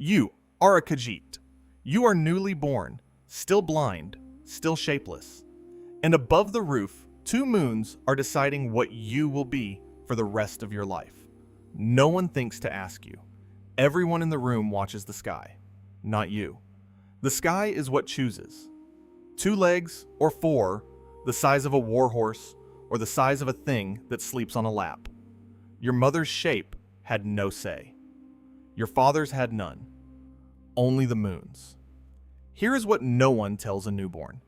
You are a Khajiit. You are newly born, still blind, still shapeless. And above the roof, two moons are deciding what you will be for the rest of your life. No one thinks to ask you. Everyone in the room watches the sky, not you. The sky is what chooses. 2 legs or 4, the size of a warhorse, or the size of a thing that sleeps on a lap. Your mother's shape had no say. Your father's had none. Only the moons. Here is what no one tells a newborn.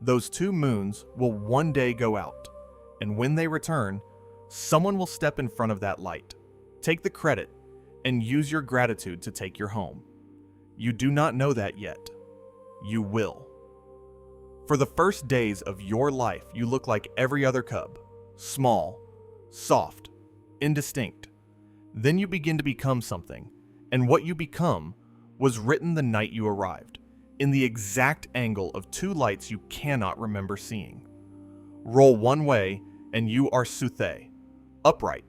Those 2 moons will one day go out, and when they return, someone will step in front of that light, take the credit, and use your gratitude to take your home. You do not know that yet. You will. For the first days of your life, you look like every other cub. Small, soft, indistinct. Then you begin to become something, and what you become was written the night you arrived, in the exact angle of 2 lights you cannot remember seeing. Roll one way, and you are Suthe, upright,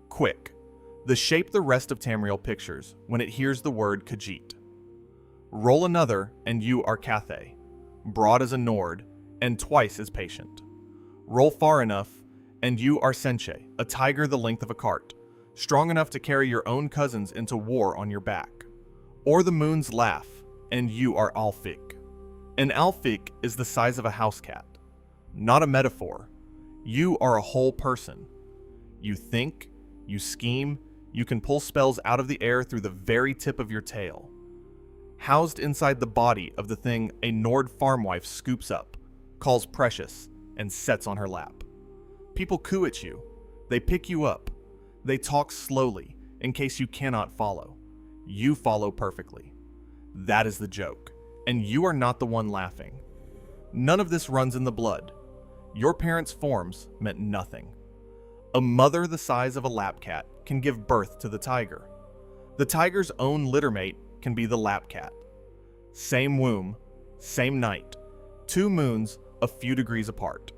quick, the shape the rest of Tamriel pictures when it hears the word Khajiit. Roll another, and you are Cathay, broad as a Nord, and twice as patient. Roll far enough, and you are Senche, a tiger the length of a cart, strong enough to carry your own cousins into war on your back. Or the moons laugh, and you are Alfik. An Alfik is the size of a housecat. Not a metaphor. You are a whole person. You think, you scheme, you can pull spells out of the air through the very tip of your tail. Housed inside the body of the thing a Nord farmwife scoops up, calls precious, and sets on her lap. People coo at you. They pick you up. They talk slowly, in case you cannot follow. You follow perfectly. That is the joke, and you are not the one laughing. None of this runs in the blood. Your parents' forms meant nothing. A mother the size of a lapcat can give birth to the tiger. The tiger's own littermate can be the lapcat. Same womb, same night, 2 moons a few degrees apart.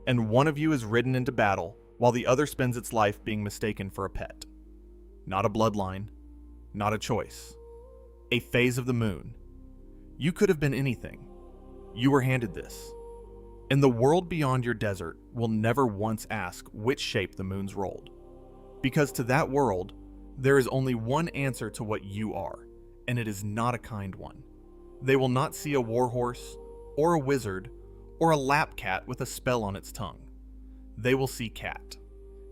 And one of you is ridden into battle while the other spends its life being mistaken for a pet. Not a bloodline, not a choice. A phase of the moon. You could have been anything. You were handed this. And the world beyond your desert will never once ask which shape the moons rolled. Because to that world, there is only one answer to what you are, and it is not a kind one. They will not see a warhorse, or a wizard, or a lapcat with a spell on its tongue. They will see cat.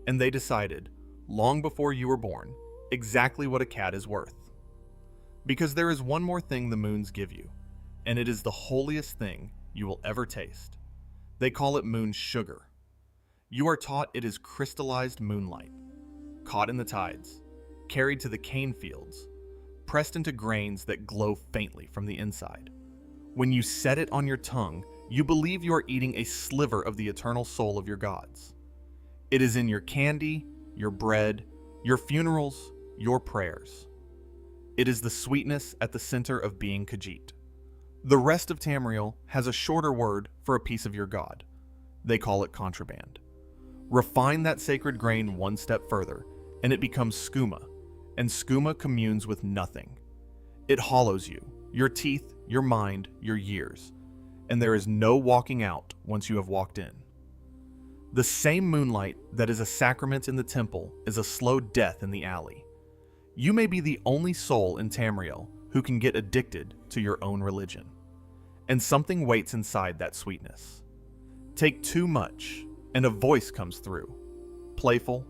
And they decided, long before you were born, exactly what a cat is worth. Because there is one more thing the moons give you, and it is the holiest thing you will ever taste. They call it moon sugar. You are taught it is crystallized moonlight, caught in the tides, carried to the cane fields, pressed into grains that glow faintly from the inside. When you set it on your tongue, you believe you are eating a sliver of the eternal soul of your gods. It is in your candy, your bread, your funerals, your prayers. It is the sweetness at the center of being Khajiit. The rest of Tamriel has a shorter word for a piece of your god. They call it contraband. Refine that sacred grain one step further, and it becomes skooma, and skooma communes with nothing. It hollows you, your teeth, your mind, your years, and there is no walking out once you have walked in. The same moonlight that is a sacrament in the temple is a slow death in the alley. You may be the only soul in Tamriel who can get addicted to your own religion. And something waits inside that sweetness. Take too much, and a voice comes through. Playful,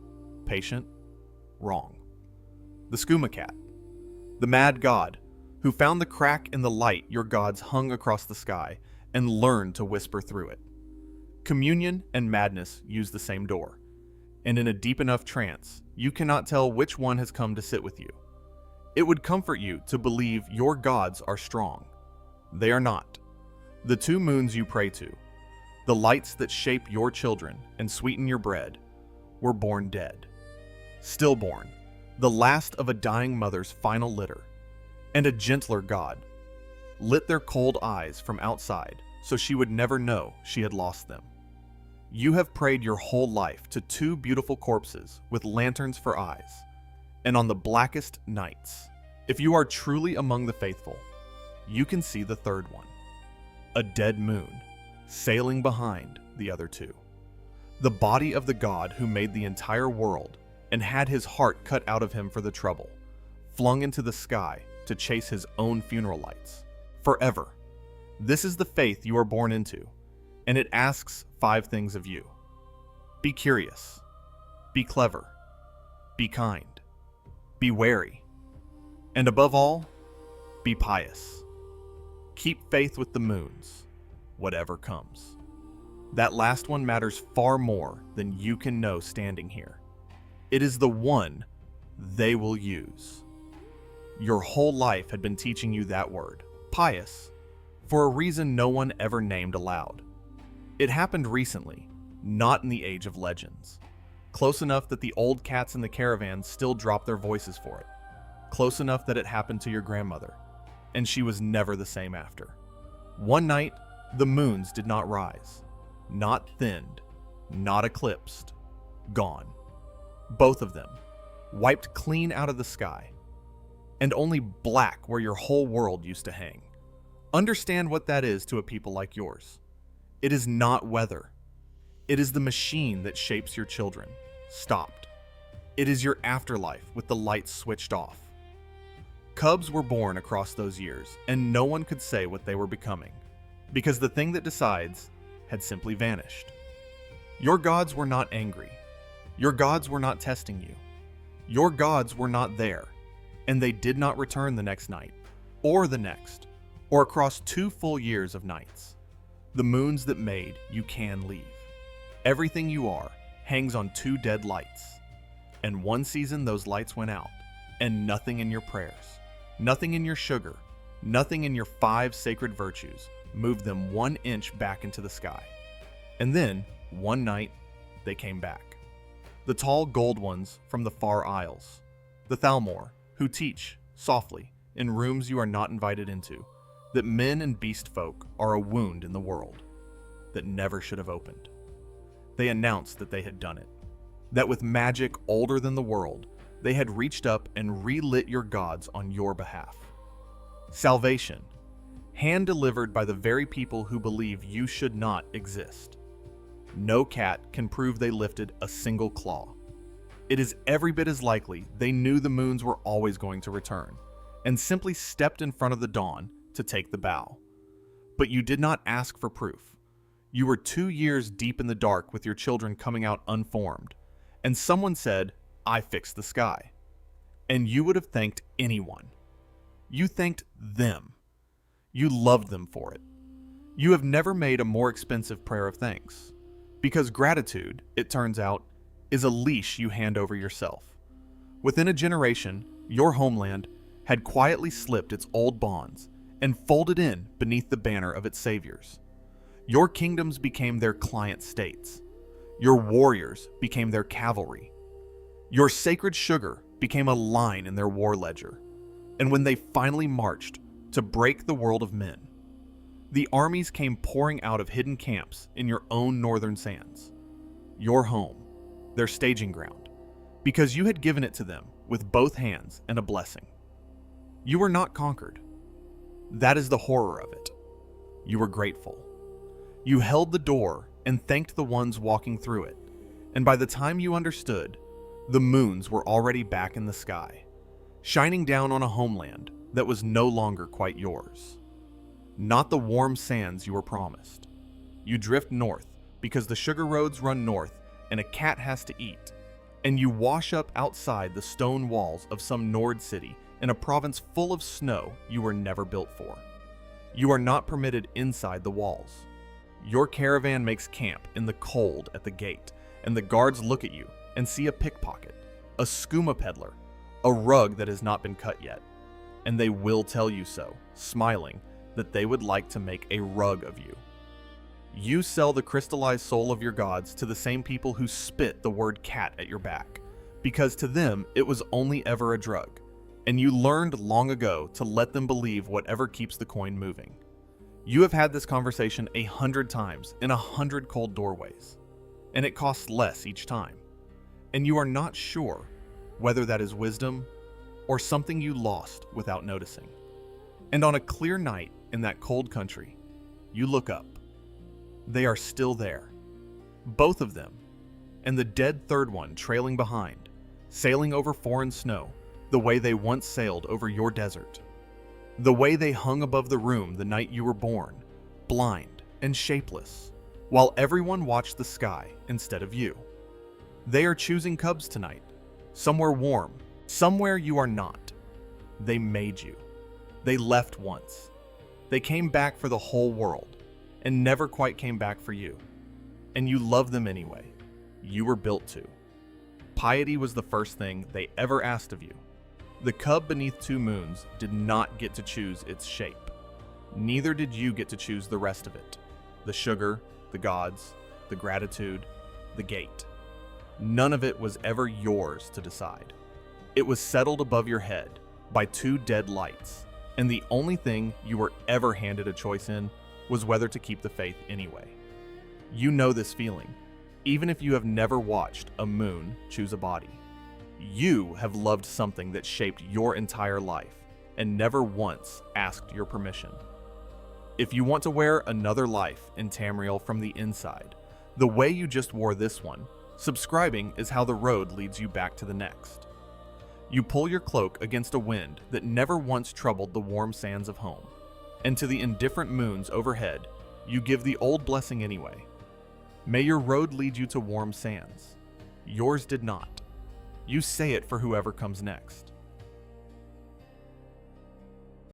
patient, wrong. The skooma cat. The mad god, who found the crack in the light your gods hung across the sky and learned to whisper through it. Communion and madness use the same door. And in a deep enough trance, you cannot tell which one has come to sit with you. It would comfort you to believe your gods are strong. They are not. The 2 moons you pray to, the lights that shape your children and sweeten your bread, were born dead. Stillborn, the last of a dying mother's final litter, and a gentler god lit their cold eyes from outside so she would never know she had lost them. You have prayed your whole life to 2 beautiful corpses with lanterns for eyes, and on the blackest nights, If you are truly among the faithful, you can see the third one, a dead moon, sailing behind the other two. The body of the god who made the entire world and had his heart cut out of him for the trouble, flung into the sky to chase his own funeral lights. Forever. This is the faith you are born into, and it asks 5 things of you. Be curious. Be clever. Be kind. Be wary. And above all, be pious. Keep faith with the moons, whatever comes. That last one matters far more than you can know standing here. It is the one they will use. Your whole life had been teaching you that word, pious, for a reason no one ever named aloud. It happened recently, not in the age of legends. Close enough that the old cats in the caravan still drop their voices for it. Close enough that it happened to your grandmother, and she was never the same after. One night, the moons did not rise. Not thinned, not eclipsed, gone. Both of them, wiped clean out of the sky, and only black where your whole world used to hang. Understand what that is to a people like yours. It is not weather. It is the machine that shapes your children, stopped. It is your afterlife with the lights switched off. Cubs were born across those years, and no one could say what they were becoming, because the thing that decides had simply vanished. Your gods were not angry. Your gods were not testing you. Your gods were not there, and they did not return the next night, or the next, or across 2 full years of nights. The moons that made you can leave. Everything you are hangs on 2 dead lights. And one season those lights went out, and nothing in your prayers, nothing in your sugar, nothing in your 5 sacred virtues moved them 1 inch back into the sky. And then, one night, they came back. The tall gold ones from the far isles. The Thalmor, who teach, softly, in rooms you are not invited into, that men and beast folk are a wound in the world that never should have opened. They announced that they had done it. That with magic older than the world, they had reached up and relit your gods on your behalf. Salvation, hand-delivered by the very people who believe you should not exist. No cat can prove they lifted a single claw. It is every bit as likely they knew the moons were always going to return, and simply stepped in front of the dawn to take the bow. But you did not ask for proof. You were 2 years deep in the dark with your children coming out unformed, and someone said, "I fixed the sky." And you would have thanked anyone. You thanked them. You loved them for it. You have never made a more expensive prayer of thanks. Because gratitude, it turns out, is a leash you hand over yourself. Within a generation, your homeland had quietly slipped its old bonds and folded in beneath the banner of its saviors. Your kingdoms became their client states. Your warriors became their cavalry. Your sacred sugar became a line in their war ledger. And when they finally marched to break the world of men, the armies came pouring out of hidden camps in your own northern sands. Your home, their staging ground, because you had given it to them with both hands and a blessing. You were not conquered. That is the horror of it. You were grateful. You held the door and thanked the ones walking through it, and by the time you understood, the moons were already back in the sky, shining down on a homeland that was no longer quite yours. Not the warm sands you were promised. You drift north because the sugar roads run north and a cat has to eat, and you wash up outside the stone walls of some Nord city in a province full of snow you were never built for. You are not permitted inside the walls. Your caravan makes camp in the cold at the gate, and the guards look at you and see a pickpocket, a skooma peddler, a rug that has not been cut yet, and they will tell you so, smiling, that they would like to make a rug of you. You sell the crystallized soul of your gods to the same people who spit the word cat at your back, because to them it was only ever a drug, and you learned long ago to let them believe whatever keeps the coin moving. You have had this conversation 100 times in 100 cold doorways, and it costs less each time, and you are not sure whether that is wisdom or something you lost without noticing. And on a clear night in that cold country, you look up. They are still there. Both of them, and the dead third one trailing behind, sailing over foreign snow the way they once sailed over your desert. The way they hung above the room the night you were born, blind and shapeless, while everyone watched the sky instead of you. They are choosing cubs tonight, somewhere warm, somewhere you are not. They made you. They left once. They came back for the whole world, and never quite came back for you. And you love them anyway. You were built to. Piety was the first thing they ever asked of you. The cub beneath two moons did not get to choose its shape. Neither did you get to choose the rest of it. The sugar, the gods, the gratitude, the gate. None of it was ever yours to decide. It was settled above your head by two dead lights, and the only thing you were ever handed a choice in was whether to keep the faith anyway. You know this feeling, even if you have never watched a moon choose a body. You have loved something that shaped your entire life and never once asked your permission. If you want to wear another life in Tamriel from the inside, the way you just wore this one, subscribing is how the road leads you back to the next. You pull your cloak against a wind that never once troubled the warm sands of home, and to the indifferent moons overhead, you give the old blessing anyway. May your road lead you to warm sands. Yours did not. You say it for whoever comes next.